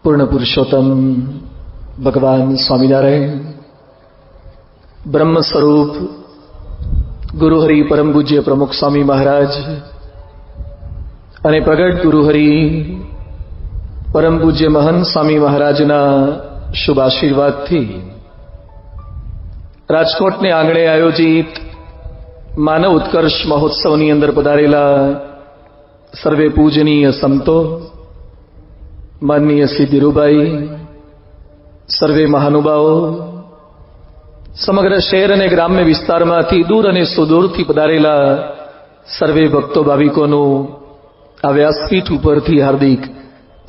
पूर्ण पुरुषोत्तम भगवान स्वामीनारायण ब्रह्म स्वरूप गुरुहरि परम पूज्य प्रमुख स्वामी महाराज અને પ્રગટ ગુરુહરિ પરમ પૂજ્ય મહંત સ્વામી મહારાજના શુભ આશીર્વાદથી રાજકોટને આંગણે આયોજિત માનવ ઉત્કર્ષ મહોત્સવની અંદર પધારેલા સર્વે પૂજનીય સંતો, માનનીય શ્રી ધીરુભાઈ, સર્વે મહાનુભાવો, સમગ્ર શહેર અને ગ્રામ્ય વિસ્તારમાંથી દૂર અને સુદૂરથી પધારેલા સર્વે ભક્તો ભાવિકોનું આ વ્યાસપીઠ ઉપરથી હાર્દિક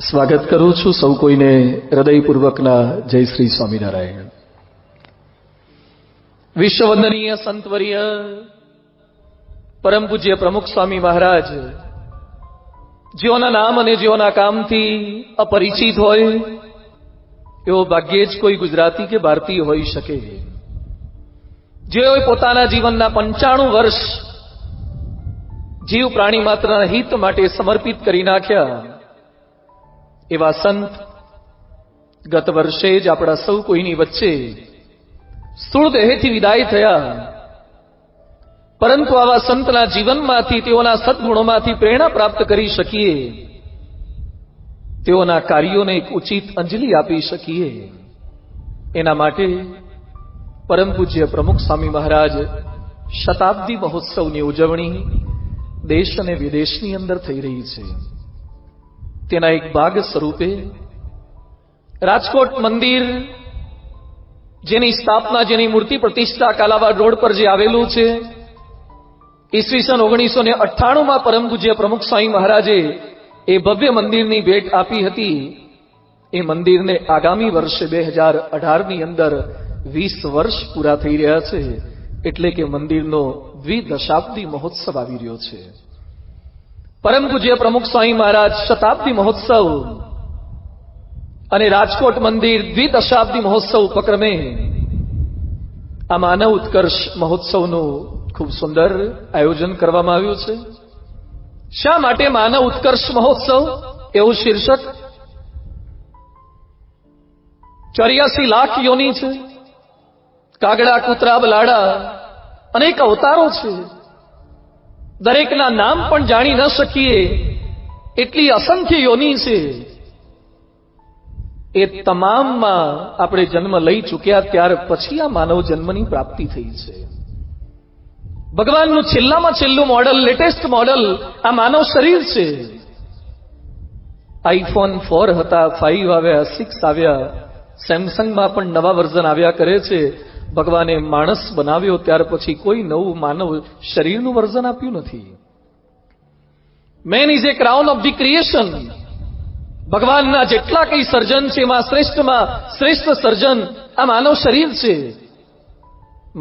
સ્વાગત કરું છું. સૌ કોઈને હૃદયપૂર્વકના જય શ્રી સ્વામિનારાયણ. વિશ્વવંદનીય સંતવર્ય પરમ પૂજ્ય પ્રમુખ સ્વામી મહારાજ જેઓના નામ અને જેઓના કામથી અપરિચિત હોય એવો ભાગ્યે જ કોઈ ગુજરાતી કે ભારતીય હોઈ શકે. જેઓએ પોતાના જીવનના 95 વર્ષ જીવ પ્રાણી માત્રના હિત માટે સમર્પિત કરી નાખ્યા એવા સંત ગત વર્ષે જ આપણા સૌ કોઈની વચ્ચે સ્થૂળ દેહથી વિદાય થયા. પરંતુ આવા સંતના જીવનમાંથી, તેઓના સદગુણોમાંથી પ્રેરણા પ્રાપ્ત કરી શકીએ, તેઓના કાર્યોને એક ઉચિત અંજલિ આપી શકીએ, એના માટે પરમ પૂજ્ય પ્રમુખ સ્વામી મહારાજ શતાબ્દી મહોત્સવની ઉજવણી દેશ અને વિદેશની અંદર થઈ રહી છે. તેના એક ભાગ સ્વરૂપે રાજકોટ મંદિર, જેની સ્થાપના, જેની મૂર્તિ પ્રતિષ્ઠા કાલાવાડ રોડ પર જે આવેલું છે, ઈસવીસન 1998માં પરમ પૂજ્ય પ્રમુખ સ્વામી મહારાજે એ ભવ્ય મંદિરની ભેટ આપી હતી. એ મંદિરને આગામી વર્ષે 2018ની અંદર 20 વર્ષ પૂરા થઈ રહ્યા છે. એટલે કે મંદિરનો દ્વિદશાબ્દી મહોત્સવ આવી રહ્યો છે. પરમ પૂજ્ય પ્રમુખ સ્વામી મહારાજ શતાબ્દી મહોત્સવ અને રાજકોટ મંદિર દ્વિદશાબ્દી મહોત્સવ ઉપક્રમે આ માનવ ઉત્કર્ષ મહોત્સવનું ખૂબ સુંદર આયોજન કરવામાં આવ્યું છે. શા માટે માનવ ઉત્કર્ષ મહોત્સવ એવું શીર્ષક? 84 લાખ યોની છે, કાગડા, કૂતરા, બલાડા, અનેક અવતારો છે. દરેકના નામ પણ જાણી ન શકીએ એટલી અસંખ્ય યોની છે. એ તમામમાં આપણે જન્મ લઈ ચૂક્યા ત્યાર પછી આ માનવ જન્મની પ્રાપ્તિ થઈ છે. ભગવાનનું છેલ્લામાં છેલ્લું મોડલ, લેટેસ્ટ મોડલ આ માનવ શરીર છે. આઈફોન 4 હતા, 5 આવ્યા, 6 આવ્યા, સેમસંગમાં પણ નવા વર્ઝન આવ્યા કરે છે. ભગવાને માણસ બનાવ્યો ત્યાર પછી કોઈ નવું માનવ શરીરનું વર્ઝન આપ્યું નથી. Main is A crown of the creation. ભગવાનના જેટલા કઈ સર્જન છે એમાં શ્રેષ્ઠમાં શ્રેષ્ઠ સર્જન આ માનવ શરીર છે.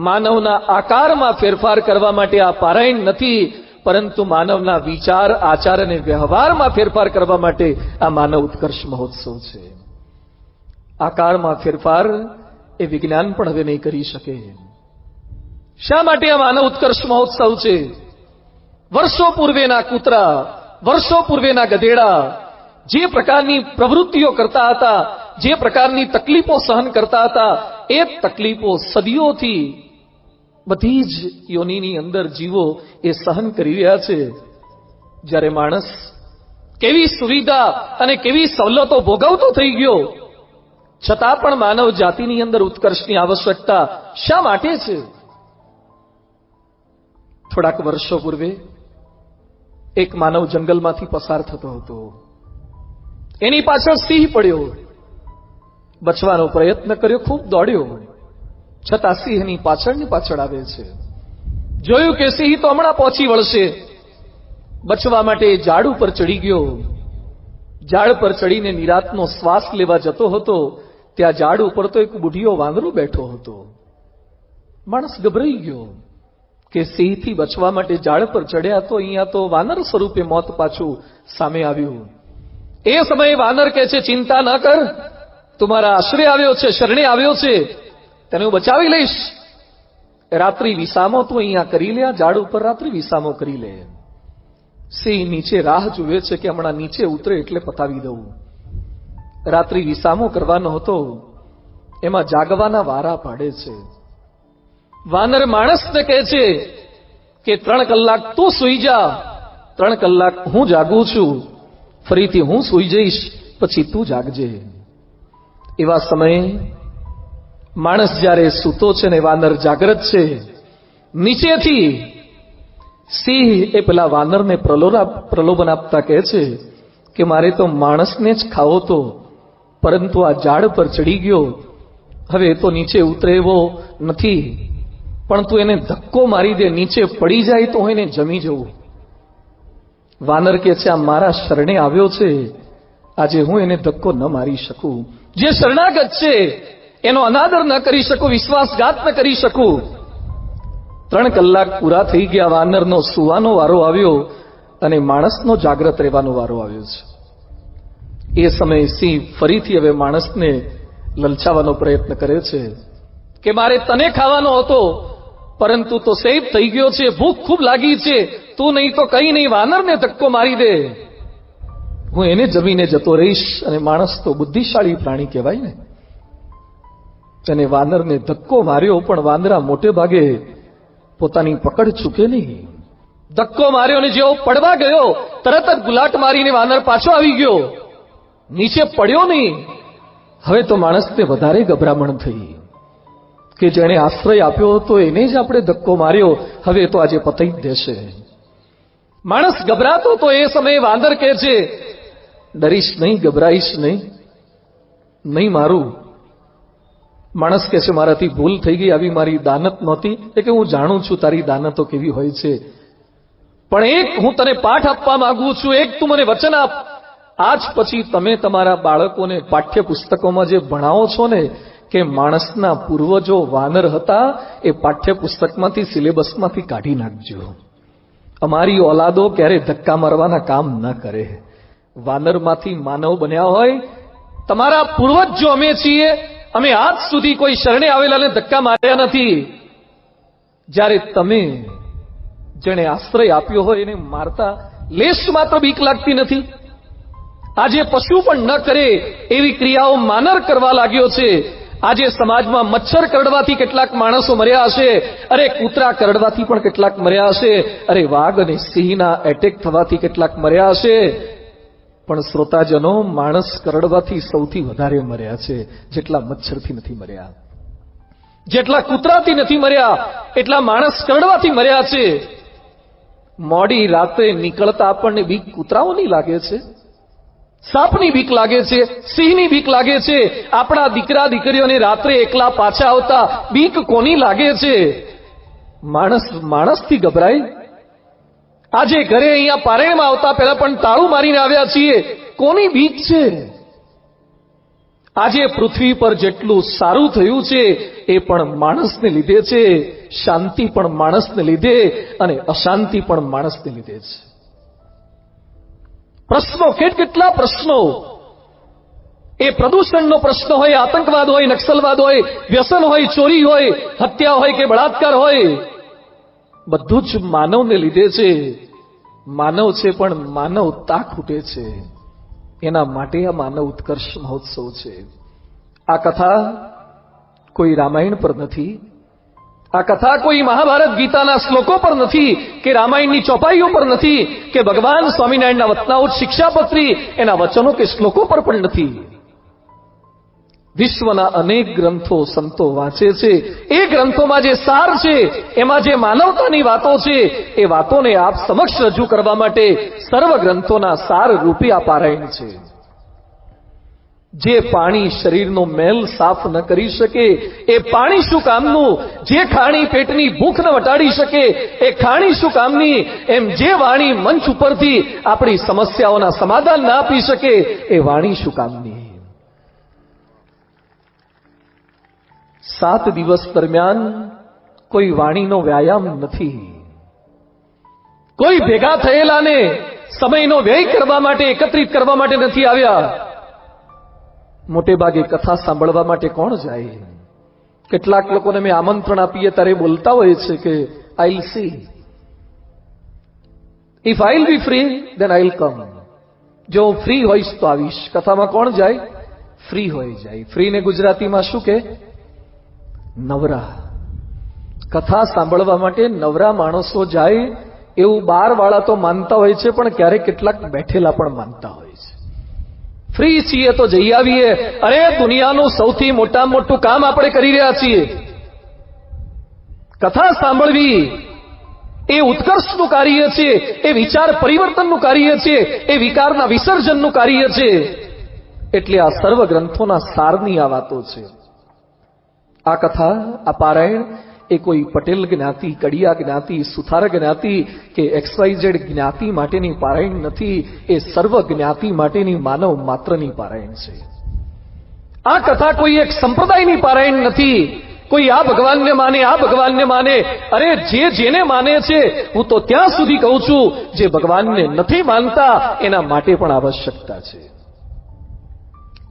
માનવના આકારમાં ફેરફાર કરવા માટે આ પારાયણ નથી, પરંતુ માનવના વિચાર, આચાર અને વ્યવહારમાં ફેરફાર કરવા માટે આ માનવ ઉત્કર્ષ મહોત્સવ છે. આકારમાં ફેરફાર એ વિજ્ઞાન પણ હવે નહીં કરી શકે. શા માટે આ માનવ ઉત્કર્ષ મહોત્સવ છે? વર્ષો પૂર્વેના કૂતરા, વર્ષો પૂર્વેના ગધેડા જે પ્રકારની પ્રવૃત્તિઓ કરતા હતા, જે પ્રકારની તકલીફો સહન કરતા હતા, એ તકલીફો સદીઓથી બધી જ યોનિની અંદર જીવો એ સહન કરી રહ્યા છે. જ્યારે માણસ કેવી સુવિધા અને કેવી સવલતો ભોગવતો થઈ ગયો, છતાં પણ માનવ જાતિની અંદર ઉત્કર્ષની આવશ્યકતા શા માટે છે? થોડાક વર્ષો પૂર્વે એક માનવ જંગલમાંથી પસાર થતો હતો. એની પાછળ સિંહ પડ્યો. બચવાનો પ્રયત્ન કર્યો, ખૂબ દોડ્યો, છતાં સિંહ એની પાછળની પાછળ આવે છે. જોયું કે સિંહ તો હમણાં પહોંચી વળશે. બચવા માટે ઝાડ ઉપર ચડી ગયો. ઝાડ પર ચડીને નિરાંતનો શ્વાસ લેવા જતો હતો. ત્યાં ઝાડ ઉપર તો એક બુઢિયો વાંદરો બેઠો હતો. માણસ ગભરાઈ ગયો કે સિંહથી બચવા માટે ઝાડ પર ચડ્યા તો અહીંયા તો વાનર સ્વરૂપે મોત પાછું સામે આવ્યું. એ સમયે વાનર કહે છે, ચિંતા ન કર, તું મારા આશરે આવ્યો છે, શરણે આવ્યો છે, તને હું બચાવી લઈશ. રાત્રિ વિસામો તું અહીંયા કરી લે, આ ઝાડ ઉપર રાત્રિ વિસામો કરી લે. સિંહ નીચે રાહ જુએ છે કે હમણાં નીચે ઉતરે એટલે પતાવી દઉં. રાત્રિ વિસામો કરવાનો હતો, એમાં જાગવાના વારા પાડે છે. વાનર માણસને કહે છે કે 3 કલાક તું સૂઈ જા, 3 કલાક હું જાગું છું, ફરીથી હું સૂઈ જઈશ, પછી તું જાગજે. એવા સમયે માણસ જ્યારે સૂતો છે ને વાનર જાગ્રત છે, નીચેથી સિંહ એ પેલા વાનરને પ્રલોભન આપતા કહે છે કે મારે તો માણસને જ ખાવો તો, પરંતુ આ ઝાડ પર ચડી ગયો, હવે તો નીચે ઉતરે એવો નથી, પણ તું એને ધક્કો મારી દે, નીચે પડી જાય તો હું એને જમી જવું. વાનર કે છે આ મારા શરણે આવ્યો છે, આજે હું એને ધક્કો ન મારી શકું. જે શરણાગત છે એનો અનાદર ન કરી શકું, વિશ્વાસઘાત ન કરી શકું. 3 કલાક પૂરા થઈ ગયા, વાનરનો સુવાનો વારો આવ્યો અને માણસનો જાગ્રત રહેવાનો વારો આવ્યો છે. એ સમયે સિંહ ફરીથી હવે માણસને લલચાવવાનો પ્રયત્ન કરે છે કે મારે તને ખાવાનો હતો, પરંતુ તો સેફ થઈ ગયો છે, ભૂખ ખૂબ લાગી છે, તું નહીં તો કઈ નહીં, વાનરને ધક્કો મારી દે, હું એને જમીને જતો રહીશ. અને માણસ તો બુદ્ધિશાળી પ્રાણી કહેવાય ને, અને વાનરને ધક્કો માર્યો, પણ વાંદરા મોટે ભાગે પોતાની પકડ ચૂકે નહીં. ધક્કો માર્યો અને જેવો પડવા ગયો, તરત જ ગુલાટ મારીને વાનર પાછો આવી ગયો, નીચે પડ્યો નહીં. હવે તો માણસને વધારે ગભરામણ થઈ કે જેણે આશ્રય આપ્યો હતો એને જ આપણે ધક્કો માર્યો, હવે તો આજે પતાઈ જ દેશે. માણસ ગભરાતો તો એ સમયે વાંદર કહે છે ડરીશ નહીં, ગભરાઈશ નહીં, નહીં મારું. માણસ કહે છે મારાથી ભૂલ થઈ ગઈ, આવી મારી દાનત નહોતી. એ કે હું જાણું છું તારી દાનતો કેવી હોય છે, પણ એક હું તને પાઠ આપવા માંગુ છું, એક તું મને વચન આપ. આજ પછી તમે તમારા બાળકોને પાઠ્યપુસ્તકોમાં જે ભણાવો છો ને કે માણસના પૂર્વજો વાનર હતા, એ પાઠ્યપુસ્તકમાંથી, સિલેબસમાંથી કાઢી નાખજો. અમારી ઓલાદો ક્યારે ધક્કા મારવાના કામ ન કરે. વાનરમાંથી માનવ બન્યા હોય, તમારા પૂર્વજ જો અમે છીએ, અમે આજ સુધી કોઈ શરણે આવેલાને ધક્કા માર્યા નથી. જ્યારે તમે જેણે આશ્રય આપ્યો હોય એને મારતા લેશ માત્ર બીક લાગતી નથી. આજે પશુ પણ ન કરે એવી ક્રિયાઓ માનર કરવા લાગ્યો છે. આજે સમાજમાં મચ્છર કરડવાથી કેટલાક માણસો મર્યા હશે, અરે કૂતરા કરડવાથી પણ કેટલાક મર્યા હશે, અરે વાઘ અને સિંહના એટેક થવાથી કેટલાક મર્યા હશે, પણ શ્રોતાજનો માણસ કરડવાથી સૌથી વધારે મર્યા છે. જેટલા મચ્છરથી નથી મર્યા, જેટલા કૂતરાથી નથી મર્યા, એટલા માણસ કરડવાથી મર્યા છે. મોડી રાતે નીકળતા આપણને બીક કૂતરાઓની લાગે છે, સાપની બીક લાગે છે, સિંહની બીક લાગે છે. આપણા દીકરા દીકરીઓને રાત્રે એકલા પાછા આવતા બીક કોની લાગે છે? માણસથી ગભરાય. આજે ઘરે અહીંયા પારેણમાં આવતા પહેલા પણ તાળું મારીને આવ્યા છીએ, કોની બીક છે? આજે પૃથ્વી પર જેટલું સારું થયું છે એ પણ માણસને લીધે છે. શાંતિ પણ માણસને લીધે અને અશાંતિ પણ માણસને લીધે છે. પ્રશ્નો કેટલા પ્રશ્નો, એ પ્રદૂષણનો પ્રશ્ન હોય, આતંકવાદ હોય, નક્સલવાદ હોય, વ્યસન હોય, ચોરી હોય, હત્યા હોય કે બળાત્કાર હોય, બધું જ માનવને લીધે છે. માનવ છે પણ માનવતા ખૂટે છે. એના માટે આ માનવ ઉત્કર્ષ મહોત્સવ છે. આ કથા કોઈ રામાયણ પર નથી, આ કથા કોઈ મહાભારત ગીતાના શ્લોકો પર નથી, કે રામાયણની ચોપાઈઓ પર નથી, કે ભગવાન સ્વામિનારાયણના વતનાઓ શિક્ષાપત્રી એના વચનો કે શ્લોકો પર પણ નથી. વિશ્વના અનેક ગ્રંથો સંતો વાંચે છે. એ ગ્રંથોમાં જે સાર છે, એમાં જે માનવતાની વાતો છે, એ વાતોને આપ સમક્ષ રજૂ કરવા માટે સર્વ ગ્રંથોના સાર રૂપી આ પારાયણ છે. જે પાણી શરીરનો મેલ સાફ ન કરી શકે એ પાણી શું કામનું? જે ખાણી પેટની ભૂખ ન વટાડી શકે એ ખાણી શું કામની? એમ જે વાણી મંચ ઉપરથી આપણી સમસ્યાઓના સમાધાન ના આપી શકે એ વાણી શું કામની? 7 દિવસ દરમિયાન કોઈ વાણીનો વ્યાયામ નથી. કોઈ ભેગા થયેલાને સમયનો વ્યય કરવા માટે, એકત્રિત કરવા માટે નથી આવ્યા. મોટે ભાગે કથા સાંભળવા માટે કોણ જાય? કેટલાક લોકોને મેં આમંત્રણ આપીએ ત્યારે બોલતા હોય છે કે I will see, if I will be free then I will come. જો હું ફ્રી હોઈશ તો આવીશ. કથામાં કોણ જાય? ફ્રી હોય જાય. ફ્રીને ગુજરાતીમાં શું કે? નવરા. કથા સાંભળવા માટે નવરા માણસો જાય એવું બારવાળા તો માનતા હોય છે, પણ ક્યારેક કેટલાક બેઠેલા પણ માનતા હોય છે. ફ્રી છીએ તો જઈ આવીએ. અરે દુનિયાનું સૌથી મોટામાં મોટું કામ આપણે કરી રહ્યા છીએ. કથા સાંભળવી એ ઉત્કર્ષનું કાર્ય છે, એ વિચાર પરિવર્તનનું કાર્ય છે, એ વિકારના વિસર્જનનું કાર્ય છે. એટલે આ સર્વ ગ્રંથોના સારની આ વાતો છે. આ કથા, આ પારાયણ એ કોઈ પટેલ જ્ઞાતિ, કડિયા જ્ઞાતિ, સુથાર જ્ઞાતિ કે XYZ જ્ઞાતિ માટેની પારાયણ નથી. એ સર્વ જ્ઞાતિ માટેની માનવ માત્રની પારાયણ છે. આ કથા કોઈ એક સંપ્રદાયની પારાયણ નથી. કોઈ આ ભગવાનને માને, આ ભગવાનને માને. અરે જે જેને માને છે, હું તો ત્યાં સુધી કહું છું, જે ભગવાનને નથી માનતા એના માટે પણ આવશ્યકતા છે.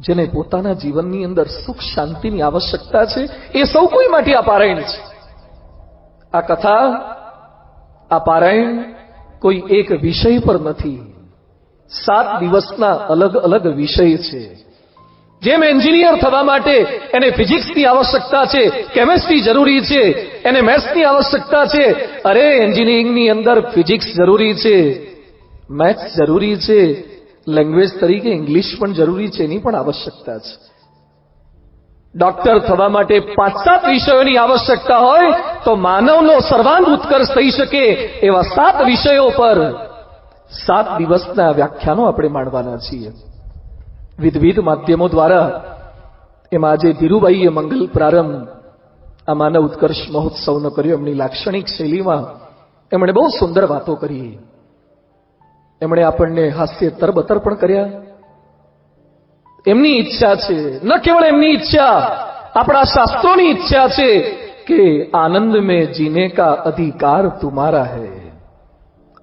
જેને પોતાના જીવનની અંદર સુખ શાંતિની આવશ્યકતા છે, એ સૌ કોઈ માટે આ પારાયણ છે. આ કથા, આ પારાયણ કોઈ એક વિષય પર નથી. 7 દિવસના અલગ અલગ વિષય છે. જેમ એન્જિનિયર થવા માટે એને ફિઝિક્સની આવશ્યકતા છે, કેમેસ્ટ્રી જરૂરી છે, એને મેથ્સની આવશ્યકતા છે. અરે એન્જિનિયરિંગની અંદર ફિઝિક્સ જરૂરી છે, મેથ્સ જરૂરી છે, લેંગ્વેજ તરીકે ઇંગ્લિશ પણ જરૂરી છે, એની પણ આવશ્યકતા છે. ડોક્ટર થવા માટે 5-7 વિષયોની આવશ્યકતા હોય તો માનવનો સર્વાંગ ઉત્કર્ષ થઈ શકે એવા 7 વિષયો પર 7 દિવસના વ્યાખ્યાનો આપણે માંડવાના છીએ. વિવિધ માધ્યમો દ્વારા. એમાં આજે ધીરુભાઈએ મંગલ પ્રારંભ આ માનવ ઉત્કર્ષ મહોત્સવનો કર્યો. એમની લાક્ષણિક શૈલીમાં એમણે બહુ સુંદર વાતો કરી. એમણે આપણને હાસ્ય તરબતર પણ કર્યા. એમની ઈચ્છા છે, ન કેવળ એમની ઈચ્છા, આપણા શાસ્ત્રોની ઈચ્છા છે કે આનંદ में जीने का अधिकार तुम्हारा है.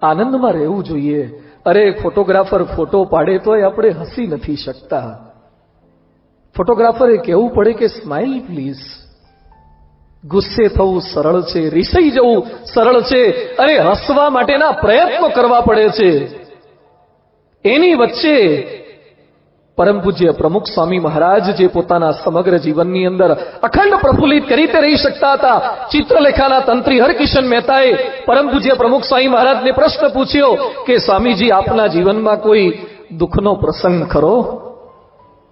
આનંદમાં રહેવું જોઈએ. અરે ફોટોગ્રાફર ફોટો પાડે તોય આપણે હસી નથી શકતા. ફોટોગ્રાફરે કહેવું પડે કે સ્માઇલ પ્લીઝ. ગુસ્સે થવું સરળ છે, રિસાઈ જવું સરળ છે. અરે હસવા માટેના પ્રયત્નો કરવા પડે છે. એની વચ્ચે પરમ પૂજ્ય પ્રમુખ સ્વામી મહારાજ, જે પોતાના સમગ્ર જીવનની અંદર અખંડ પ્રફુલ્લિત રીતે રહી શકતા હતા, ચિત્રલેખાના તંત્રી હરકિશન મહેતાએ પરમ પૂજ્ય પ્રમુખ સ્વામી મહારાજને પ્રશ્ન પૂછ્યો કે સ્વામીજી, આપના જીવનમાં કોઈ દુઃખનો પ્રસંગ ખરો?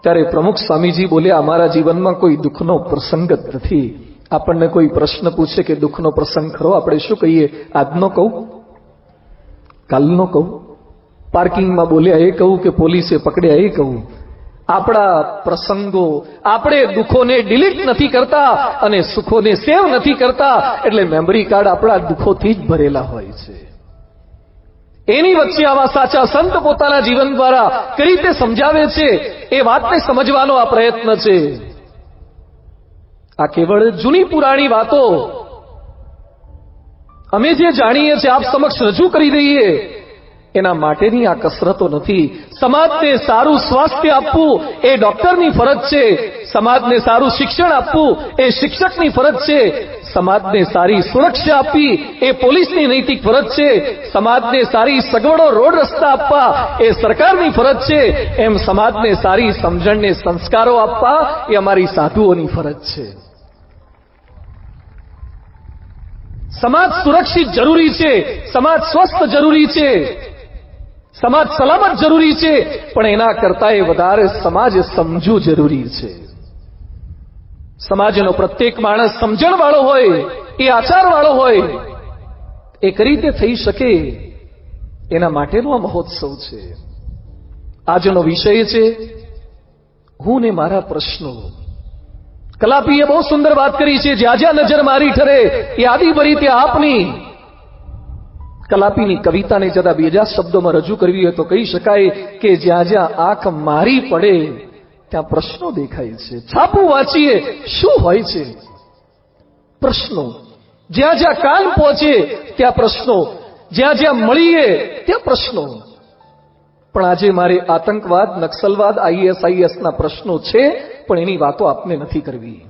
ત્યારે પ્રમુખ સ્વામીજી બોલ્યા, અમારા જીવનમાં કોઈ દુઃખનો પ્રસંગ જ નથી. આપણને કોઈ પ્રશ્ન પૂછે કે દુઃખનો પ્રસંગ ખરો, આપણે શું કહીએ? આજનો કહું, કાલનો કહું, પાર્કિંગમાં બોલ્યા એ કહું, કે પોલીસે પકડ્યા એ કહું? આપણા પ્રસંગો, આપણે દુઃખોને ડિલીટ નથી કરતા અને સુખોને સેવ નથી કરતા. એટલે મેમરી કાર્ડ આપણા દુઃખોથી જ ભરેલા હોય છે. એની વચ્ચે આવા સાચા સંત પોતાના જીવન દ્વારા કઈ રીતે સમજાવે છે, એ વાતને સમજવાનો આ પ્રયત્ન છે. આ કેવળ જૂની પુરાણી વાતો અમે જે જાણીએ છીએ આપ સમક્ષ રજૂ કરી દઈએ, એના માટેની આ કસરતો નથી. સમાજને સારું સ્વાસ્થ્ય આપવું એ ડોક્ટરની ફરજ છે. સમાજને સારું શિક્ષણ આપવું એ શિક્ષકની ફરજ છે. સમાજને સારી સુરક્ષા આપવી એ પોલીસની નૈતિક ફરજ છે. સમાજને સારી સગવડો, રોડ રસ્તા આપવા એ સરકારની ફરજ છે. એમ સમાજને સારી સમજણને સંસ્કારો આપવા એ અમારી સાધુઓની ફરજ છે. સમાજ સુરક્ષિત જરૂરી છે, સમાજ સ્વસ્થ જરૂરી છે, સમાજ સલામત જરૂરી છે, પણ એના કરતા એ વધારે સમાજ સમજુ જરૂરી છે. સમાજનો પ્રત્યેક માણસ સમજણવાળો હોય, એ આચારવાળો હોય. એ કઈ રીતે થઈ શકે એના માટેનો આ મહોત્સવ છે. આજનો વિષય છે હું ને મારા પ્રશ્નો. કલાપીએ બહુ સુંદર વાત કરી છે, જ્યાં જ્યાં નજર મારી ઠરે યાદી ભરી ત્યાં આપની. કલાપીની કવિતાને જરા બીજા શબ્દોમાં રજૂ કરવી હોય તો કહી શકાય કે જ્યાં જ્યાં આંખ મારી પડે ત્યાં પ્રશ્નો દેખાય છે. છાપું વાંચીએ શું હોય છે? પ્રશ્નો. જ્યાં જ્યાં કાન પહોંચે ત્યાં પ્રશ્નો, જ્યાં જ્યાં મળીએ ત્યાં પ્રશ્નો. પણ આજે મારે આતંકવાદ, નક્સલવાદ, ISIS ના પ્રશ્નો છે, પણ એની વાતો આપને નથી કરવી.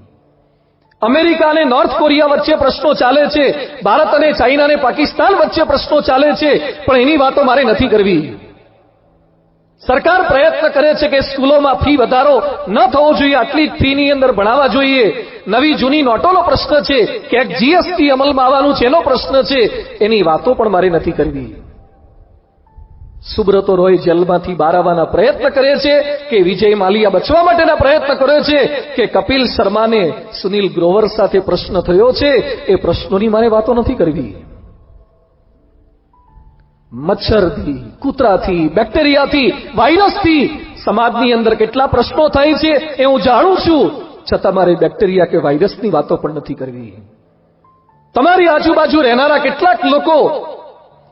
અમેરિકા અને નોર્થ કોરિયા વચ્ચે પ્રશ્નો ચાલે છે, ભારત અને ચાઇના અને પાકિસ્તાન વચ્ચે પ્રશ્નો ચાલે છે, પણ એની વાતો મારે નથી કરવી. સરકાર પ્રયત્ન કરે છે કે સ્કૂલોમાં ફી વધારો ન થવો જોઈએ, આટલી જ ફીની અંદર ભણાવવા જોઈએ. નવી જૂની નોટોનો પ્રશ્ન છે, ક્યાંક જીએસટી અમલમાં આવવાનું છે એનો પ્રશ્ન છે. એની વાતો પણ મારે નથી કરવી. સુબ્રતો રોય જેલમાંથી બહાર આવવાના પ્રયત્ન કરે છે કે વિજય માલ્યા બચવા માટેના પ્રયત્ન કરે છે કે કપિલ શર્માને સુનિલ ગ્રોવર સાથે પ્રશ્ન થયો છે, એ પ્રશ્નોની મારે વાતો નથી કરવી. મચ્છરથી, કૂતરાથી, બેક્ટેરિયાથી, વાયરસથી સમાજની અંદર કેટલા પ્રશ્નો થાય છે એ હું જાણું છું, છતાં મારે બેક્ટેરિયા કે વાયરસની વાતો પણ નથી કરવી. તમારી આજુબાજુ રહેનારા કેટલાક લોકો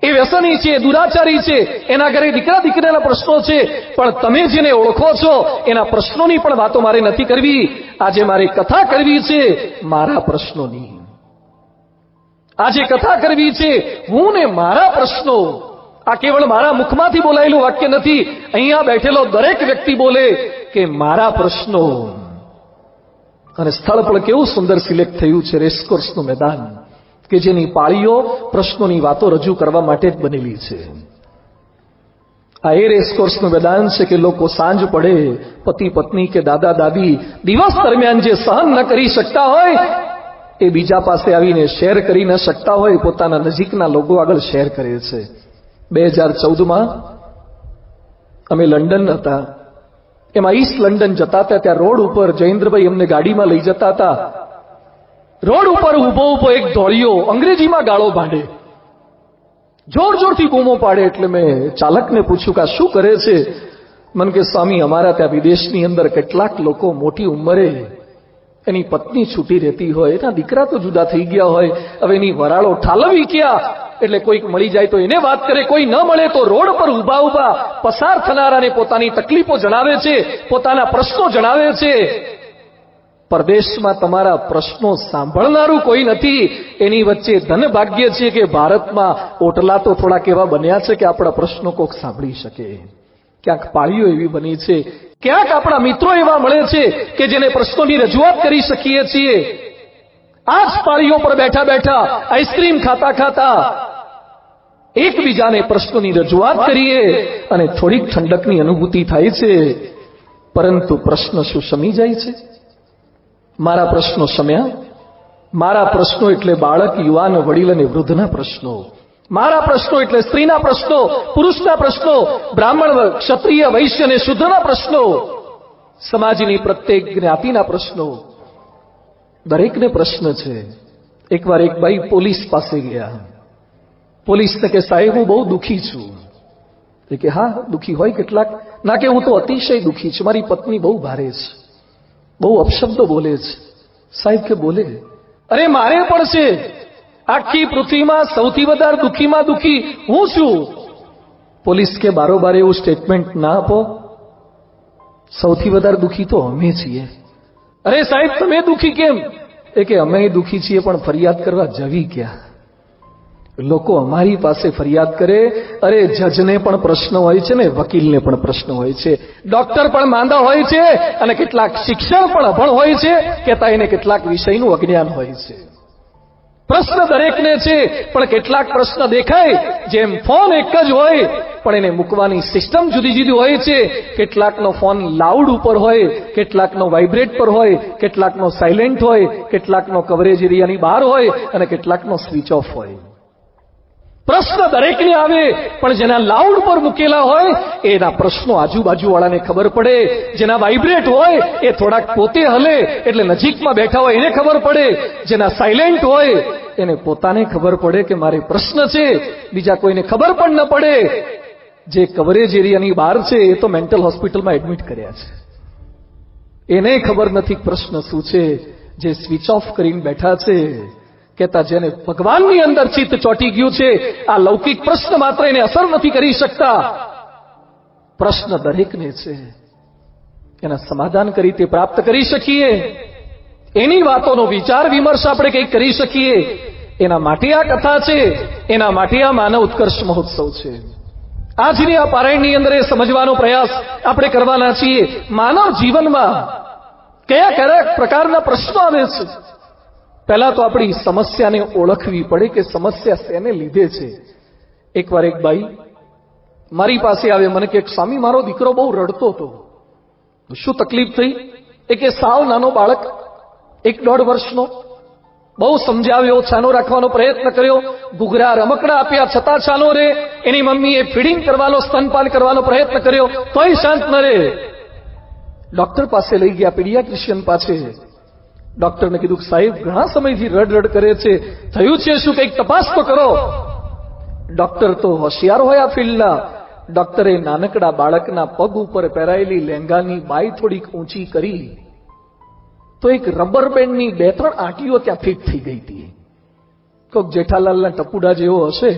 એ વ્યસની છે, દુરાચારી છે, એના ઘરે દીકરા દીકરીના પ્રશ્નો છે, પણ તમે જેને ઓળખો છો એના પ્રશ્નોની પણ વાતો મારે નથી કરવી. આજે મારે કથા કરવી છે મારા પ્રશ્નોની. આજે કથા કરવી છે હું ને મારા પ્રશ્નો. આ કેવળ મારા મુખમાંથી બોલાયેલું વાક્ય નથી, અહીંયા બેઠેલો દરેક વ્યક્તિ બોલે કે મારા પ્રશ્નો. અને સ્થળ પણ કેવું સુંદર સિલેક્ટ થયું છે, રેસકોર્સનું મેદાન, કે જેની પાળીઓ પ્રશ્નોની વાતો રજૂ કરવા માટે જ બનેલી છે. આ એ રેસકોર્સનું મેદાન છે કે લોકો સાંજ પડે, પતિ પત્ની કે દાદા દાદી દિવસ દરમિયાન જે સહન ન કરી શકતા હોય એ બીજા પાસે આવીને શેર કરી ન શકતા હોય, પોતાના નજીકના લોકો આગળ શેર કરે છે. 2014માં અમે લંડન હતા, એમાં ઈસ્ટ લંડન જતા હતા. ત્યાં રોડ ઉપર જયેન્દ્રભાઈ અમને ગાડીમાં લઈ જતા હતા. રોડ ઉપર ઉભો એક ધોળિયો અંગ્રેજીમાં ગાળો ભાંડે, જોર જોરથી બૂમો પાડે. એટલે મેં ચાલકને પૂછ્યું કે આ શું કરે છે? મને કે સ્વામી, અમારા ત્યાં વિદેશની અંદર કેટલાક લોકો મોટી ઉંમરે એની પત્ની છૂટી રહેતી હોય, એના દીકરા તો જુદા થઈ ગયા હોય, હવે એની વરાળો ઠાલવી ક્યાં? એટલે કોઈક મળી જાય તો એને વાત કરે, કોઈ ન મળે તો રોડ પર ઉભા ઉભા પસાર થનારાને પોતાની તકલીફો જણાવે છે, પોતાના પ્રશ્નો જણાવે છે. પરદેશમાં તમારા પ્રશ્નો સાંભળનારું કોઈ નથી. એની વચ્ચે ધન ભાગ્ય છે કે ભારતમાં ઓટલા તો થોડાક એવા બન્યા છે કે આપણા પ્રશ્નો કોક સાંભળી શકે. ક્યાંક પાળીઓ એવી બની છે, ક્યાંક આપણા મિત્રો એવા મળે છે કે જેને પ્રશ્નોની રજૂઆત કરી શકીએ છીએ. આ જ પાળીઓ પર બેઠા બેઠા, આઈસ્ક્રીમ ખાતા ખાતા એકબીજાને પ્રશ્નોની રજૂઆત કરીએ અને થોડીક ઠંડકની અનુભૂતિ થાય છે. પરંતુ પ્રશ્ન શું શમી જાય છે? મારા પ્રશ્નો શમ્યા? મારા પ્રશ્નો એટલે બાળક, યુવાન, વડીલ અને વૃદ્ધના પ્રશ્નો. મારા પ્રશ્નો એટલે સ્ત્રીના પ્રશ્નો, પુરુષના પ્રશ્નો, બ્રાહ્મણ, ક્ષત્રિય, વૈશ્ય અને શુદ્રના પ્રશ્નો, સમાજની પ્રત્યેક જ્ઞાતિના પ્રશ્નો. દરેકને પ્રશ્ન છે. એકવાર એક ભાઈ પોલીસ પાસે ગયા. પોલીસને કે સાહેબ, હું બહુ દુઃખી છું. એ કે હા, દુઃખી હોય કેટલાક. ના કે હું તો અતિશય દુઃખી છું, મારી પત્ની બહુ ભારે છે, બહુ અપશબ્દો બોલે છે. સાહેબ કે બોલે? અરે મારે પણ છે. આખી પૃથ્વીમાં સૌથી વધારે દુઃખીમાં દુઃખી હું છું. પોલીસ કે બારોબાર એવું સ્ટેટમેન્ટ ના આપો, સૌથી વધારે દુઃખી તો અમે છીએ. અરે સાહેબ, તમે દુઃખી કેમ? એ કે અમે દુઃખી છીએ, પણ ફરિયાદ કરવા જવી ક્યાં? લોકો અમારી પાસે ફરિયાદ કરે. અરે જજને પણ પ્રશ્ન હોય છે ને વકીલને પણ પ્રશ્ન હોય છે, ડોક્ટર પણ માંદા હોય છે, અને કેટલાક શિક્ષણ પણ અભણ હોય છે, કહેતા એને કેટલાક વિષયનું અજ્ઞાન હોય છે. પ્રશ્ન દરેકને છે, પણ કેટલાક પ્રશ્ન દેખાય જેમ ફોન એક જ હોય, પણ એને મૂકવાની સિસ્ટમ જુદી જુદી હોય છે. કેટલાકનો ફોન લાઉડ ઉપર હોય, કેટલાકનો વાઇબ્રેટ પર હોય, કેટલાકનો સાયલેન્ટ હોય, કેટલાકનો કવરેજ એરિયાની બહાર હોય, અને કેટલાકનો સ્વિચ ઓફ હોય. પ્રશ્ન દરેકને આવે, પણ જેના લાઉડ પર મૂકેલા હોય એના પ્રશ્નો આજુબાજુવાળાને ખબર પડે. જેના વાઇબ્રેટ હોય એ થોડાક પોતે હલે એટલે નજીકમાં બેઠા હોય એને ખબર પડે. જેના સાયલેન્ટ હોય એને પોતાને ખબર પડે કે મારે પ્રશ્ન છે, બીજા કોઈને ખબર પણ ન પડે. જે કવરેજ એરિયાની બહાર છે એ તો મેન્ટલ હોસ્પિટલમાં એડમિટ કર્યા છે, એને ખબર નથી પ્રશ્ન શું છે. જે સ્વિચ ઓફ કરીને બેઠા છે, કહેતા જેને ભગવાનની અંદર ચિત્ત ચોંટી ગયું છે, આ લૌકિક પ્રશ્ન માત્ર એને અસર નથી કરી શકતા. પ્રશ્ન દરેકને છે, એના સમાધાન કરી તે પ્રાપ્ત કરી શકીએ, એની વાતોનો વિચાર વિમર્શ આપણે કંઈક કરી શકીએ. એના માટે આ કથા છે, એના માટે આ માનવ ઉત્કર્ષ મહોત્સવ છે. આજની આ પારાયણની અંદર એ સમજવાનો પ્રયાસ આપણે કરવાના છીએ. માનવ જીવનમાં કયા કયા પ્રકારના પ્રશ્નો આવે છે. પહેલા તો આપણી સમસ્યાને ઓળખવી પડે કે સમસ્યા શેને લીધે છે. એકવાર એક બાઈ મારી પાસે આવે, મને કે સ્વામી મારો દીકરો બહુ રડતો હતો. શું તકલીફ થઈ? એ કે સાવ નાનો બાળક, 1-1.5 વર્ષનો, બહુ સમજાવ્યો, છાનો રાખવાનો પ્રયત્ન કર્યો, ઘૂઘરા રમકડા આપ્યા છતાં છાનો રે. એની મમ્મીએ ફીડિંગ કરવાનો, સ્તનપાન કરવાનો પ્રયત્ન કર્યો તોય શાંત ન રહે. ડોક્ટર પાસે લઈ ગયા, પીડિયાટ્રિશિયન પાસે. ડોક્ટરને કીધું કે સાહેબ ઘણા સમયથી રડ કરે છે, થયું છે શું, કંઈક તપાસ તો કરો. ડોક્ટર તો હોશિયાર હોય આ ફિલ્ડના. ડોક્ટરે નાનકડા બાળકના પગ ઉપર પહેરાયેલી લેંગાની બાઈ થોડીક ઊંચી કરી તો એક રબર બેન્ડની 2-3 આંટીઓ ત્યાં ફિટ થઈ ગઈ હતી. કોક જેઠાલાલના ટપુડા જેવો હશે,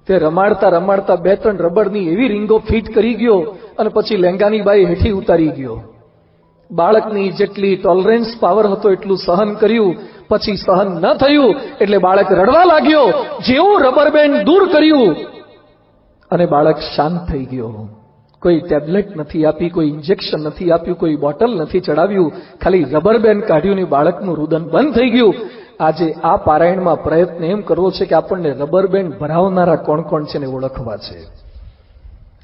તે રમાડતા રમાડતા 2-3 રબરની એવી રીંગો ફિટ કરી ગયો અને પછી લેંગાની બાઈ હેઠી ઉતારી ગયો. બાળકની જેટલી ટોલરન્સ પાવર હતો એટલું સહન કર્યું, પછી સહન ન થયું એટલે બાળક રડવા લાગ્યો. જેવું રબર બેન્ડ દૂર કર્યું અને બાળક શાંત થઈ ગયો. કોઈ ટેબ્લેટ નથી આપી, કોઈ ઇન્જેક્શન નથી આપ્યું, કોઈ બોટલ નથી ચડાવ્યું, ખાલી રબર બેન્ડ કાઢ્યું ને બાળકનું રુદન બંધ થઈ ગયું. આજે આ પારાયણમાં પ્રયત્ન એમ કરવો છે કે આપણને રબર બેન્ડ ભરાવનારા કોણ કોણ છે ને ઓળખવા છે.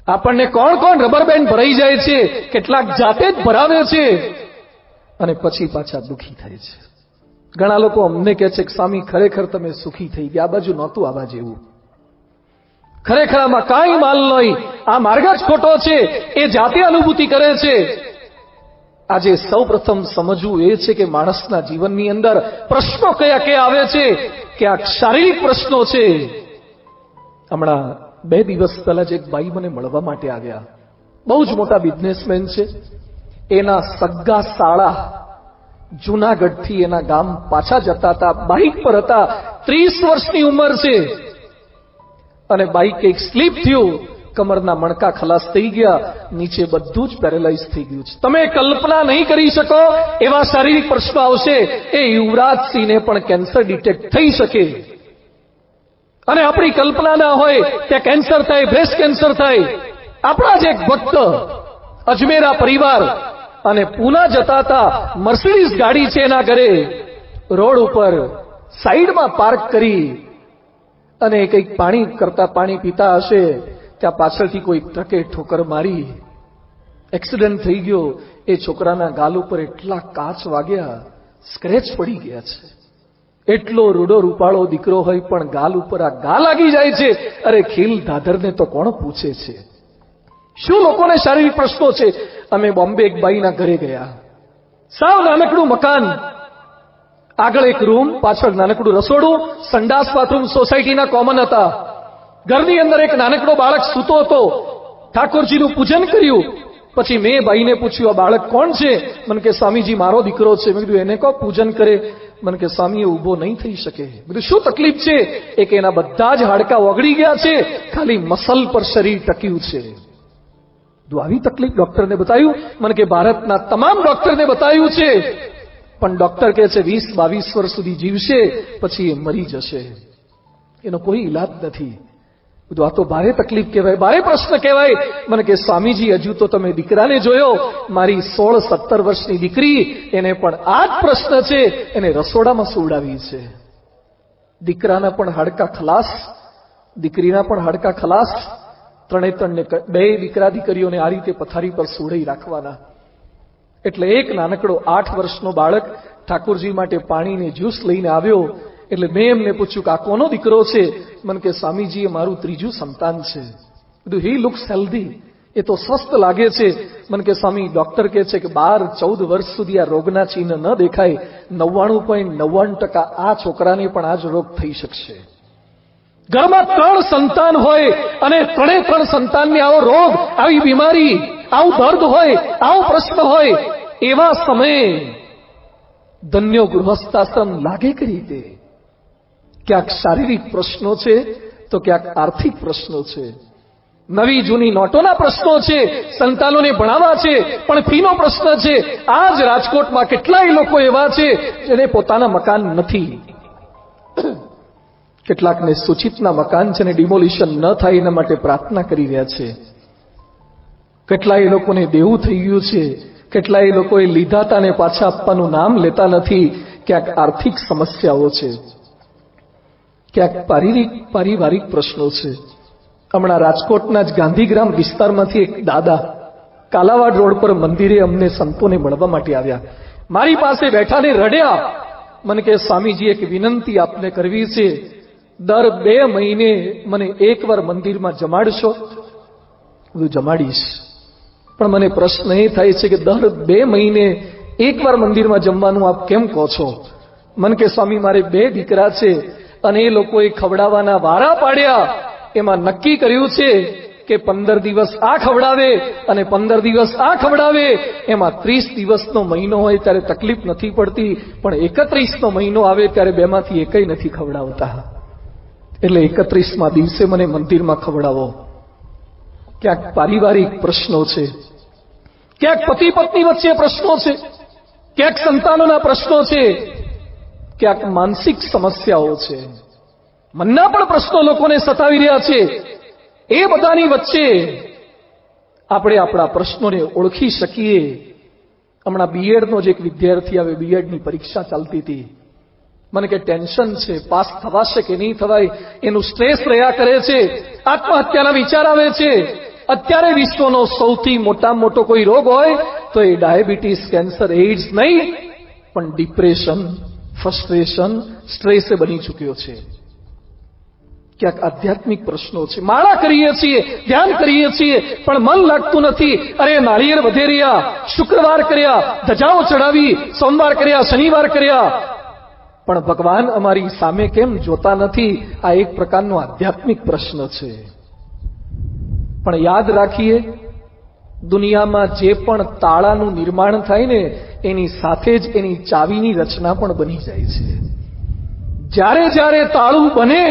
આપણને કોણ કોણ રબર બેન્ડ ભરાઈ જાય છે, કેટલાક જાતે જ ભરાવે છે અને પછી પાછા દુઃખી થાય છે. ઘણા લોકો અમને કહે છે કે સ્વામી ખરેખર તમે સુખી થઈ ગયા, આ બાજુ નહોતું આવા જેવું, ખરેખર આમાં કાંઈ માલ નહીં, આ માર્ગ જ ખોટો છે. એ જાતે અનુભૂતિ કરે છે. આજે સૌ પ્રથમ સમજવું એ છે કે માણસના જીવનની અંદર પ્રશ્નો કયા કયા આવે છે, કે આ શારીરિક પ્રશ્નો છે. હમણાં 2 દિવસ પહેલા જ એક ભાઈ મને મળવા માટે આવ્યા, બહુ જ મોટા બિઝનેસમેન છે. એના સગા સાળા જૂનાગઢથી એના ગામ પાછા જતા હતા, બાઇક પર હતા, 30 વર્ષની ઉંમર છે અને બાઇક એક સ્લીપ થયું, કમરના મણકા ખલાસ થઈ ગયા, નીચે બધું જ પેરેલાઇઝ થઈ ગયું છે. તમે કલ્પના નહીં કરી શકો એવા શારીરિક પ્રશ્નો આવશે. એ યુવરાજસિંહને પણ કેન્સર ડિટેક્ટ થઈ શકે અને આપણી કલ્પના ના હોય ત્યાં કેન્સર થાય, બ્રેસ્ટ કેન્સર થાય. આપણા જ એક ભક્ત અજમેરા પરિવાર અને પૂના જતા હતા, મર્સિડીઝ ગાડી છે એના ઘરે, રોડ ઉપર સાઈડમાં પાર્ક કરી અને કંઈક પાણી પીતા હશે, ત્યાં પાછળથી કોઈ ટ્રકે ઠોકર મારી, એક્સિડન્ટ થઈ ગયો. એ છોકરાના ગાલ ઉપર એટલા કાચ વાગ્યા, સ્ક્રેચ પડી ગયા છે. એટલો રૂડો રૂપાળો દીકરો હોય પણ ગાલ ઉપર આ ગા લાગી જાય છે. અરે ખીલ ધાધરને તો કોણ પૂછે છે? શું લોકોને શારીરિક પ્રશ્નો છે? અમે બોમ્બે એક બાઈના ઘરે ગયા, સાવ નાનકડું મકાન, આગળ એક રૂમ, પાછળ નાનકડું રસોડું, સંડાસ બાથરૂમ સોસાયટીના કોમન હતા. ઘરની અંદર એક નાનકડો બાળક સૂતો હતો. ઠાકોરજીનું પૂજન કર્યું. પછી મેં ભાઈને પૂછ્યું, આ બાળક કોણ છે? મને કે સ્વામીજી મારો દીકરો છે. મેં કીધું એને કહો પૂજન કરે. મને કે સ્વામી એ ઊભો નહીં થઈ શકે. બધું શું તકલીફ છે? એ કે એના બધા જ હાડકાં ઓગળી ગયા છે, ખાલી મસલ પર શરીર ટક્યું છે. આવી તકલીફ ડોક્ટરને બતાવ્યું. મને કે ભારતના તમામ ડોક્ટરને બતાવ્યું છે, પણ ડોક્ટર કહે છે 20-22 વર્ષ સુધી જીવશે, પછી એ મરી જશે, એનો કોઈ ઈલાજ નથી. બધું આ તો ભારે તકલીફ કહેવાય, ભારે પ્રશ્ન કહેવાય. મને કે સ્વામીજી હજુ તો તમે દીકરાને જોયો, મારી 16-17 વર્ષની દીકરી, એને પણ આ જ પ્રશ્ન છે, એને રસોડામાં સુવડાવી છે. દીકરાના પણ હાડકા ખલાસ, દીકરીના પણ હાડકા ખલાસ. 3 2 દીકરા દીકરીઓને આ રીતે પથારી પર સુવડાવી રાખવાના. એટલે એક નાનકડો 8 વર્ષનો બાળક ઠાકોરજી માટે પાણીને જ્યુસ લઈને આવ્યો. એટલે મેં એમને પૂછ્યું કે આ કોનો દીકરો છે? મને કે સ્વામીજી એ મારું 3જું સંતાન છે. બધું હી લુક્સ હેલ્ધી, એ તો સ્વસ્થ લાગે છે. મને કે સ્વામી ડોક્ટર કહે છે કે 12-14 વર્ષ સુધી આ રોગના ચિહ્ન ન દેખાય, 99.99% આ છોકરાને પણ આ જ રોગ થઈ શકશે. ઘરમાં 3 સંતાન હોય અને 3 સંતાનને આવો રોગ, આવી બીમારી, આવું દર્દ હોય, આવો પ્રશ્ન હોય, એવા સમયે ધન્યો ગૃહસ્થાશ્રમ લાગે કઈ રીતે? ક્યાંક શારીરિક પ્રશ્નો છે તો ક્યાંક આર્થિક પ્રશ્નો છે, નવી જૂની નોટોના પ્રશ્નો છે, સંતાનોને ભણાવવા છે પણ ફીનો પ્રશ્ન છે. આ જ રાજકોટમાં કેટલાય લોકો એવા છે જેને પોતાના મકાન નથી. કેટલાકને સૂચિતના મકાન છે ને ડિમોલિશન ન થાય એના માટે પ્રાર્થના કરી રહ્યા છે. કેટલાય લોકોને દેવું થઈ ગયું છે, કેટલાય લોકોએ લીધા હતા ને પાછા આપવાનું નામ લેતા નથી. ક્યાંક આર્થિક સમસ્યાઓ છે, ક્યાંક પારિવારિક પ્રશ્નો છે. હમણાં રાજકોટના જ ગાંધીગ્રામ વિસ્તારમાંથી એક દાદા કાલાવાડ રોડ પર મંદિરે અમને સંતોને મળવા માટે આવ્યા. મારી પાસે બેઠાને રડ્યા. મને કે સ્વામીજી, એક વિનંતી આપને કરવી છે. દર 2 મહિને મને એકવાર મંદિરમાં જમાડશો? હું જમાડીશ, પણ મને પ્રશ્ન એ થાય છે કે દર 2 મહિને એકવાર મંદિરમાં જમવાનું આપ કેમ કહો છો? મને કે સ્વામી, મારે 2 દીકરા છે અને એ લોકોએ ખવડાવવાના વારા પાડ્યા. એમાં નક્કી કર્યું છે કે 15 દિવસ આ ખવડાવે અને 15 દિવસ આ ખવડાવે. એમાં 30 દિવસનો મહિનો હોય ત્યારે તકલીફ નથી પડતી, પણ 31નો મહિનો આવે ત્યારે 2માંથી એકય નથી ખવડાવતા. એટલે 31મા દિવસે મને મંદિરમાં ખવડાવો. ક્યાંક પારિવારિક પ્રશ્નો છે, ક્યાંક પતિ પત્ની વચ્ચે પ્રશ્નો છે, ક્યાંક સંતાનોના પ્રશ્નો છે, ક્યાંક માનસિક સમસ્યાઓ છે, મનના પણ પ્રશ્નો લોકોને સતાવી રહ્યા છે. એ બધાની વચ્ચે આપણે આપણા પ્રશ્નોને ઓળખી શકીએ. હમણાં બીએડનો જ એક વિદ્યાર્થી આવે, બીએડની પરીક્ષા ચાલતી હતી. મને કે ટેન્શન છે, પાસ થવાશે કે નહીં થવાય એનું સ્ટ્રેસ રહ્યા કરે છે, આત્મહત્યાના વિચાર આવે છે. અત્યારે વિશ્વનો સૌથી મોટામાં મોટો કોઈ રોગ હોય તો એ ડાયાબિટીસ, કેન્સર, એઇડ્સ નહીં, પણ ડિપ્રેશન, ફ્રસ્ટ્રેશન, સ્ટ્રેસ એ બની ચૂક્યો છે. ક્યાંક આધ્યાત્મિક પ્રશ્નો છે. માળા કરીએ છીએ, ધ્યાન કરીએ છીએ, પણ મન લાગતું નથી. અરે નાળિયેર વધેરિયા, શુક્રવાર કર્યા, ધજાઓ ચડાવી, સોમવાર કર્યા, શનિવાર કર્યા, પણ ભગવાન અમારી સામે કેમ જોતા નથી? આ એક પ્રકારનો આધ્યાત્મિક પ્રશ્ન છે. પણ યાદ રાખીએ, દુનિયામાં જે પણ તાળાનું નિર્માણ થાય ને એની સાથે જ એની ચાવીની રચના પણ બની જાય છે. જ્યારે જ્યારે તાળું બને,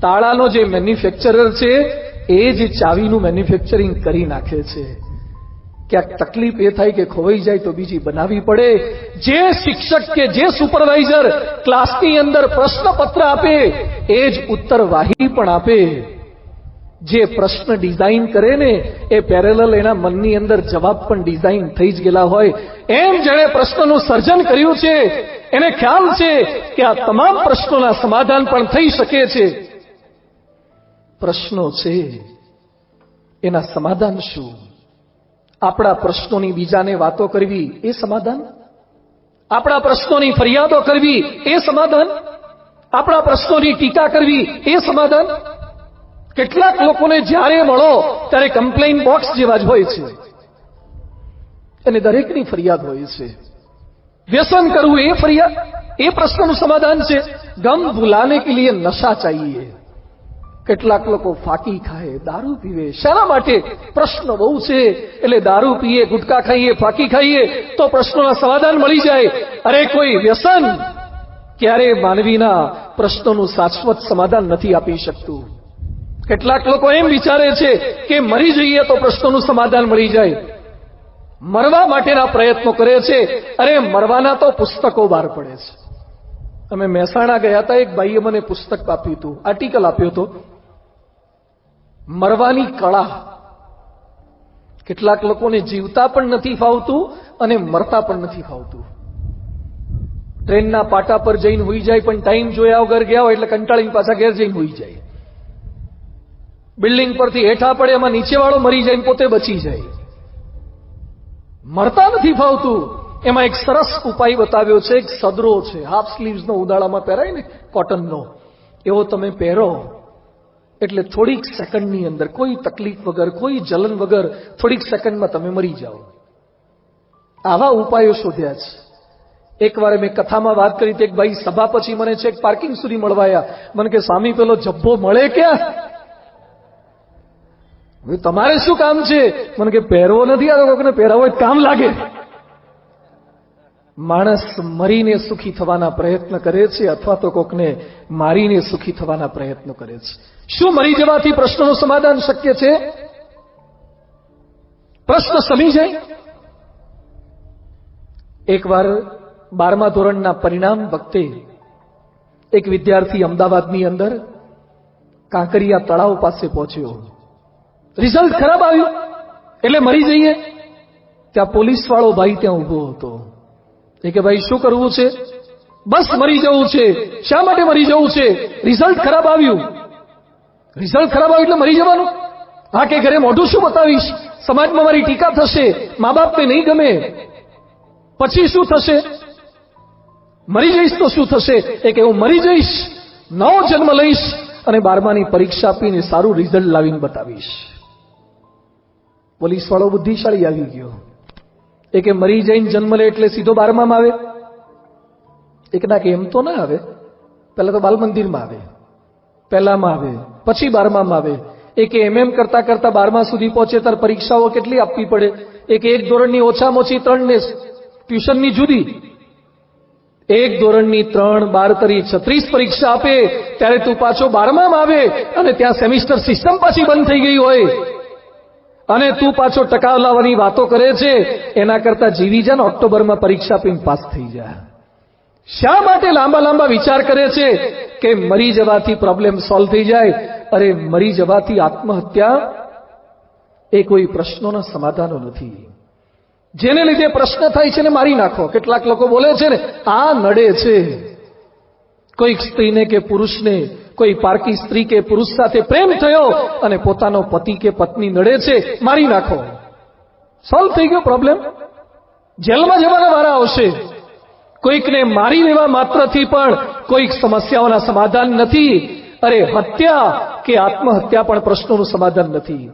તાળાનો જે મેન્યુફેક્ચરર છે એ જ ચાવીનું મેન્યુફેક્ચરિંગ કરી નાખે છે. ક્યાંક તકલીફ એ થાય કે ખોવાઈ જાય તો બીજી બનાવવી પડે. જે શિક્ષક કે જે સુપરવાઇઝર ક્લાસની અંદર પ્રશ્નપત્ર આપે એ જ ઉત્તરવાહી પણ આપે. જે પ્રશ્ન ડિઝાઇન કરે ને એ પેરેલલ એના મનની અંદર જવાબ પણ ડિઝાઇન થઈ જ ગયેલા હોય. એમ જેણે પ્રશ્નનું સર્જન કર્યું છે એને ખ્યાલ છે કે આ તમામ પ્રશ્નોના સમાધાન પણ થઈ શકે છે. પ્રશ્નો છે, એના સમાધાન શું? આપણા પ્રશ્નોની બીજાને વાતો કરવી એ સમાધાન? આપણા પ્રશ્નોની ફરિયાદો કરવી એ સમાધાન? આપણા પ્રશ્નોની ટીકા કરવી એ સમાધાન? કેટલાક લોકોને જ્યારે મળો ત્યારે કમ્પ્લેઇન બોક્સ જેવા જ હોય છે અને દરેકની ફરિયાદ હોય છે. વ્યસન કરવું એ ફરિયાદ, એ પ્રશ્નનું સમાધાન છે? ગમ ભૂલાને કે લીએ નશા ચાહીએ. કેટલાક લોકો ફાકી ખાય, દારૂ પીવે. શાના માટે? પ્રશ્ન બહુ છે એટલે દારૂ પીએ, ગુટકા ખાઈએ, ફાકી ખાઈએ તો પ્રશ્નોના સમાધાન મળી જાય. અરે કોઈ વ્યસન ક્યારે માનવીના પ્રશ્નોનું શાશ્વત સમાધાન નથી આપી શકતું. કેટલાક લોકો એમ વિચારે છે કે મરી જઈએ તો પ્રશ્નોનું સમાધાન મળી જાય, મરવા માટેના પ્રયત્નો કરે છે. અરે મરવાના તો પુસ્તકો બહાર પડે છે. અમે મહેસાણા ગયા હતા, એક ભાઈએ મને પુસ્તક આપ્યું હતું, આર્ટિકલ આપ્યો હતો, મરવાની કળા. કેટલાક લોકોને જીવતા પણ નથી ફાવતું અને મરતા પણ નથી ફાવતું. ટ્રેનના પાટા પર જઈને હોઈ જાય, પણ ટાઈમ જોયા વગર ગયા હોય એટલે કંટાળીને પાછા ઘેર જઈને હોઈ જાય. બિલ્ડિંગ પરથી હેઠા પડે, એમાં નીચેવાળો મરી જાય, પોતે બચી જાય. મરતા નથી ફાવતું. એમાં એક સરસ ઉપાય બતાવ્યો છે. એક સદરો છે, હાફ સ્લીવ્સનો ઉદાળામાં પહેરાય ને કોટનનો, એવો તમે પહેરો એટલે થોડીક સેકન્ડની અંદર કોઈ તકલીફ વગર, કોઈ જલન વગર થોડીક સેકન્ડમાં તમે મરી જાઓ. આવા ઉપાયો શોધ્યા છે. એકવાર મેં કથામાં વાત કરી હતી, એક ભાઈ સભા પછી મને છે પાર્કિંગ સુધી મળવાયા. મને કે સ્વામી પેલો જબ્બો મળે ક્યાં? તમારે શું કામ છે? મને કે પહેરવો નથી, આ કોકને પહેરાવો કામ લાગે. માણસ મરીને સુખી થવાના પ્રયત્ન કરે છે અથવા તો કોકને મારીને સુખી થવાના પ્રયત્નો કરે છે. શું મરી જવાથી પ્રશ્નનું સમાધાન શક્ય છે? પ્રશ્ન સમી જાય. એકવાર 12મા ધોરણના પરિણામ વખતે એક વિદ્યાર્થી અમદાવાદની અંદર કાંકરિયા તળાવ પાસે પહોંચ્યો. રિઝલ્ટ ખરાબ આવ્યું એટલે મરી જઈએ. ત્યાં પોલીસ વાળો ભાઈ ત્યાં ઉભો હતો. એ કે ભાઈ શું કરવું છે? બસ મરી જવું છે. શા માટે મરી જવું છે? રિઝલ્ટ ખરાબ આવ્યું. રિઝલ્ટ ખરાબ આવે એટલે મરી જવાનું? હા કે ઘરે મોઢું શું બતાવીશ, સમાજમાં મારી ટીકા થશે, મા બાપને નહીં ગમે, પછી શું થશે? મરી જઈશ તો શું થશે? કે હું મરી જઈશ, નવો જન્મ લઈશ અને 12માની પરીક્ષા આપીને સારું રિઝલ્ટ લાવીને બતાવીશ. પોલીસ વાળો બુદ્ધિશાળી આવી ગયો. કે મરી જઈને જન્મ લે એટલે સીધો 12માં આવે? ના કે એમ તો ના આવે, પહેલા તો બાલ મંદિરમાં આવે, પહેલામાં આવે, પછી 12માં આવે. કે એમ કરતા કરતા 12મા સુધી પહોંચે ત્યારે પરીક્ષાઓ કેટલી આપવી પડે? એક ધોરણની ઓછામાં ઓછી 3 ને ટ્યુશનની જુદી. એક ધોરણની 3, 12 તરી 36 પરીક્ષા આપે ત્યારે તું પાછો 12માં આવે અને ત્યાં સેમિસ્ટર સિસ્ટમ પાછી બંધ થઈ ગઈ હોય અને તું પાછો ટકા લાવવાની વાતો કરે છે. એના કરતા જીવી જા ને ઓક્ટોબરમાં પરીક્ષા આપીને પાસ થઈ જા. શા માટે લાંબા લાંબા વિચાર કરે છે કે મરી જવાથી પ્રોબ્લેમ સોલ્વ થઈ જાય? અરે મરી જવાથી આત્મહત્યા એ કોઈ પ્રશ્નોના સમાધાનો નથી. જેને લીધે પ્રશ્ન થાય છે ને મારી નાખો. કેટલાક લોકો બોલે છે ને આ નડે છે, કોઈક સ્ત્રીને કે પુરુષને, કોઈ પારકી સ્ત્રી કે પુરુષ સાથે પ્રેમ થયો અને પોતાનો પતિ કે પત્ની નડે છે, મારી નાખો, સોલ્વ થઈ ગયો પ્રોબ્લેમ. જેલમાં જવાના વારા આવશે. કોઈકને મારી લેવા માત્રથી પણ કોઈક સમસ્યાઓના સમાધાન નથી. અરે હત્યા કે આત્મહત્યા પણ પ્રશ્નોનું સમાધાન નથી.